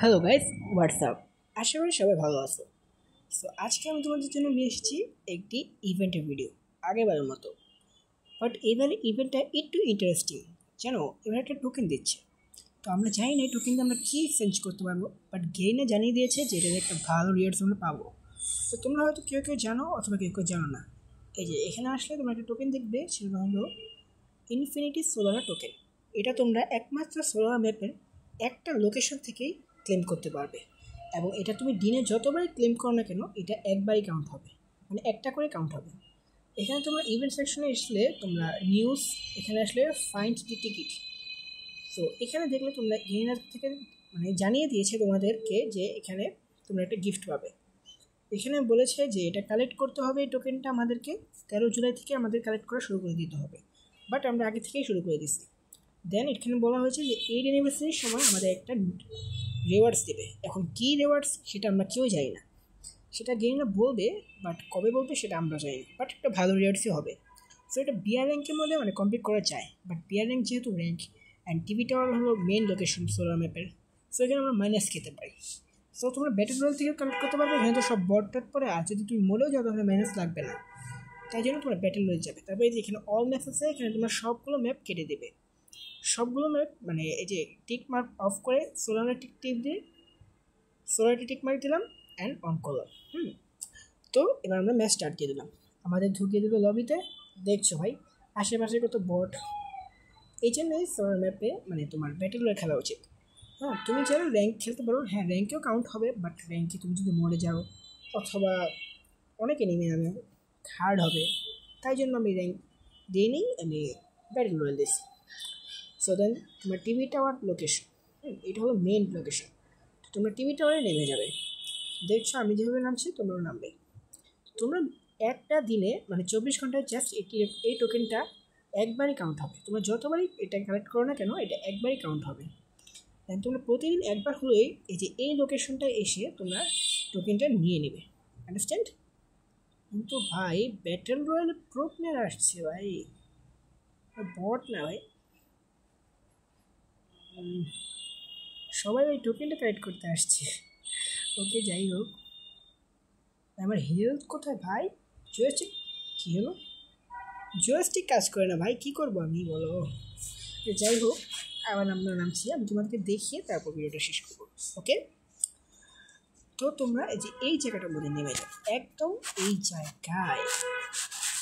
Hello guys, WhatsApp. আশা করি সবাই ভালো আছো। সো আজকে আমি তোমাদের জন্য নিয়ে এসেছি একটি ইভেন্টের ভিডিও, আগেরবারের মতো। বাট এবারে ইভেন্টটা একটু ইন্টারেস্টিং। জানো, এবার একটা টোকেন দিচ্ছে। তো আমরা জানি না এই টোকেন দিয়ে আমরা কী চেঞ্জ করতে পারবো, বাট গেইনে জানিয়ে দিয়েছে যে এটার একটা ভালো রিওয়ার্ডস আমরা পাবো। তো তোমরা হয়তো কেউ কেউ জানো অথবা কেউ কেউ জানো না। এই যে এখানে আসলে তোমরা একটা টোকেন দেখবে, সেটা হলো ইনফিনিটি সোলার টোকেন। এটা তোমরা একমাত্র সোলার ম্যাপের একটা লোকেশন থেকেই ক্লেম করতে পারবে, এবং এটা তুমি দিনে যতবারই ক্লেম করো না কেন এটা একবারই কাউন্ট হবে, মানে একটা করে কাউন্ট হবে। এখানে তোমরা ইভেন্ট সেকশনে আসলে তোমরা নিউজ, এখানে আসলে ফাইন্ড দি টিকিট। তো এখানে দেখলে তোমরা গেইনার থেকে মানে জানিয়ে দিয়েছে তোমাদেরকে যে এখানে তোমরা একটা গিফট পাবে। এখানে বলেছে যে এটা কালেক্ট করতে হবে, এই টোকেনটা আমাদেরকে 13 জুলাই থেকে আমাদের কালেক্ট করা শুরু করে দিতে হবে। বাট আমরা আগে থেকেই শুরু করে দিছি। দেন এখানে বলা হয়েছে যে 8 অ্যানিভার্সারির সময় আমাদের একটা রিওয়ার্ডস দেবে। এখন কী রিওয়ার্ডস সেটা আমরা কেউ জানি না, সেটা গেইনার বলবে, বাট কবে বলবে সেটা আমরা জানি না। বাট একটা ভালো রিওয়ার্ডসই হবে। সো এটা বিআর র্যাঙ্কের মধ্যে মানে কমপ্লিট করা যায়, বাট বিআর র্যাঙ্ক যেহেতু র্যাঙ্ক অ্যান্ড টিভি টাওয়ার হলো মেন লোকেশন সোলার ম্যাপের, সো এখানে আমরা মাইনাস খেতে পারি। সো তোমরা ব্যাটেল রয়্যাল থেকে কালেক্ট করতে পারবে। এখানে তো সব বট টট পরে, আর যদি তুমি মরেও যাও তাহলে মাইনাস লাগবে না, তাই জন্য তোমরা ব্যাটেল রয়্যাল যাবে। তারপরে যে এখানে অল ম্যাপস আছে, এখানে তোমরা সবগুলো ম্যাপ কেটে দেবে। সবগুলো ম্যাপ মানে এই যে টিক মার্ক অফ করে সোলার টিক দিয়ে সোলারটি টিক মার্ক দিলাম অ্যান্ড অন করলাম। তো এবার আমরা ম্যাচ স্টার্ট দিয়ে দিলাম, আমাদের ঢুকিয়ে দিল লবিতে। দেখছো ভাই আশেপাশে কত বট। এই জন্যই সোলার ম্যাপে মানে তোমার ব্যাটেল রয়্যাল খেলা উচিত। হ্যাঁ, তুমি চাইলে র্যাঙ্ক খেলতে পারো, হ্যাঁ র্যাঙ্কেও কাউন্ট হবে, বাট র্যাঙ্কে তুমি যদি মরে যাও অথবা অনেকে নেমে যাবে, হার্ড হবে। তাই জন্য আমি র্যাঙ্ক দিয়ে নিই, আমি ব্যাটেল রয়্যাল দিচ্ছি। সো দেন তোমার টিভি টাওয়ার লোকেশন, এটা হলো মেন লোকেশন। তোমরা টিভি টাওয়ারে নেমে যাবে। দেখছো আমি যেভাবে নামছি তোমরাও নামবে। তোমরা একটা দিনে মানে 24 ঘন্টায় জাস্ট এই টোকেনটা একবারই কাউন্ট হবে। তোমরা যতবারই এটা কালেক্ট করো না কেন এটা একবারই কাউন্ট হবে। দেন তোমরা প্রতিদিন একবার হলেই এই যে এই লোকেশনটায় এসে তোমরা টোকেনটা নিয়ে নেবে। আন্ডারস্ট্যান্ড? কিন্তু ভাই ব্যাটেল রয়্যাল প্রো প্লেয়ার আসছে ভাই, বট না ভাই। সবাই ওই টোকেনটা কালেক্ট করতে আসছে। ওকে যাই হোক, আমার হেলথ কোথায় ভাই? জয়স্টিক কী হলো? জয়স্টিক কাজ করে না ভাই, কী করবো আমি বলো? যাই হোক, আবার আমরা নামছি, আমি তোমাদেরকে দেখিয়ে তারপর ভিডিওটা শেষ করবো। ওকে, তো তোমরা এই যে এই জায়গাটার মধ্যে নেমে যাও, একদম এই জায়গায়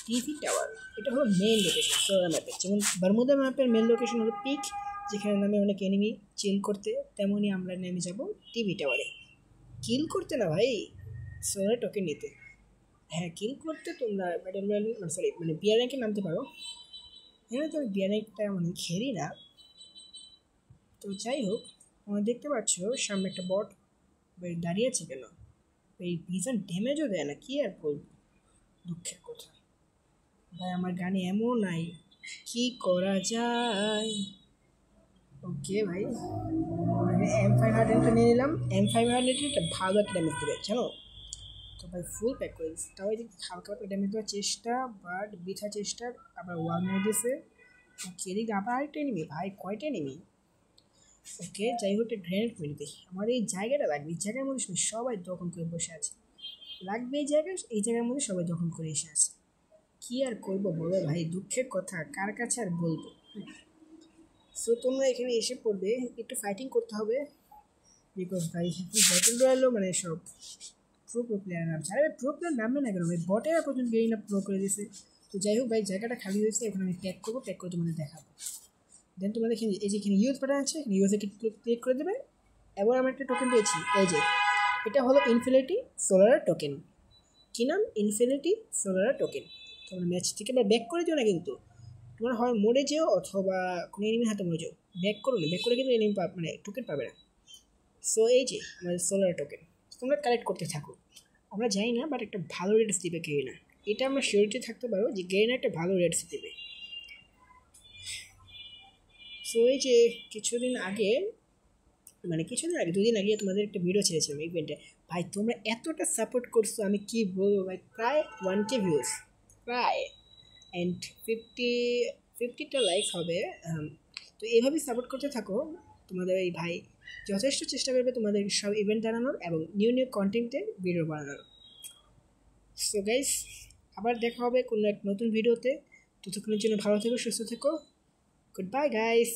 টিভি টাওয়ার। এটা হলো মেন লোকেশন সোলার ম্যাপের। যেমন বারমুদা ম্যাপের মেন লোকেশন হলো পিক, যেখানে নামে অনেক এনিমি চিল করতে, তেমনই আমরা নেমে যাব টিভি টাওয়ারে। কিল করতে না ভাই, সোলার টোকেন নিতে। হ্যাঁ, কিল করতে তোমরা ব্যাটেল রয়্যাল সরি মানে বিয়ার র্যাঙ্কে নামতে পারো। হ্যাঁ, তো বিয়ার র্যাঙ্কটা মানে খেলি না। তো যাই হোক, তোমরা দেখতে পাচ্ছ সামনে একটা বট দাঁড়িয়ে আছে। কেন এই ভিজন ড্যামেজও দেয় না, কি আর বলবো, দুঃখের কথা। ভাই আমার গানে এমন নাই, কি করা যায়? ওকে ভাই, M500 নিয়ে নিলাম। M500 একটা ভালো একটা ড্যামেজ দেবে জানো তো ভাই, ফুল প্যাক করে দিচ্ছি। তাও এদিকে হালকা হালকা ড্যামেজ দেওয়ার চেষ্টা, বাট বৃথা চেষ্টার। আবার ওয়াল মেরে দিয়েছে। ওকে, এদিকে আবার আরেকটা এনিমি ভাই, কয়টা এনিমি? ওকে যাই হোক, একটা গ্রেনেড মেরে দিই। আমার এই জায়গাটা লাগবে, এই জায়গার মধ্যে সবাই দখল করে বসে আছে। লাগবে এই জায়গার মধ্যে সবাই দখল করে এসে আছে। কী আর করবো বলো ভাই, দুঃখের কথা, কার কাছে আর বলবো? সো তোমরা এখানে এসে পড়বে, একটু ফাইটিং করতে হবে। বিকজ ভাই ব্যাটেল রয়্যালও মানে সব প্রো প্লেয়ার নামছে। আরে প্রো প্লেয়ার নামবে না কেন ভাই, বটেরা পর্যন্ত গেই না প্রো করে দিয়েছে। তো যাই হোক ভাই, জায়গাটা খালি হয়েছে, এখন আমি প্যাক করবো, প্যাক করে তোমাদের দেখাবো। দেন তোমাদের এখানে এই যে এখানে ইউজ বাটন আছে, এখানে ইউজে ক্লিক করে দেবে। এবার আমি একটা টোকেন পেয়েছি, এই যে এটা হলো ইনফিনিটি সোলার টোকেন। কী নাম? Infinity solar token. তোমরা ম্যাচ থেকে বা ব্যাক করে দিও না, কিন্তু তোমার হয় মরে যেও অথবা কোনো এনিমির হাতে মরে যাও, ব্যাক করো না। ব্যাক করে কিন্তু এনিমি মানে টোকেন পাবে না। সো এই যে আমাদের সোলার টোকেন, তোমরা কালেক্ট করতে থাকো। আমরা জানি না, বাট একটা ভালো রেটস দিবে গেইনার। এটা আমরা শিওরিটি থাকতে পারো যে গেইনার একটা ভালো রেটস দেবে। সো এই যে কিছুদিন আগে 2 দিন আগে তোমাদের একটা ভিডিও ছেড়েছিলাম ইভেন্টে। ভাই তোমরা এতটা সাপোর্ট করছো, আমি কি বলবো ভাই, প্রায় 1K ভিউজ, প্রায় অ্যান্ড 50টা লাইক হবে। তো এইভাবেই সাপোর্ট করতে থাকো। তোমাদের এই ভাই যথেষ্ট চেষ্টা করবে তোমাদের সব ইভেন্ট জানানোর এবং নিউ নিউ কন্টেন্টের ভিডিও বানানোর। সো গাইস, আবার দেখা হবে কোনো এক নতুন ভিডিওতে। ততক্ষণের জন্য ভালো থেকো, সুস্থ থেকো। Good bye guys.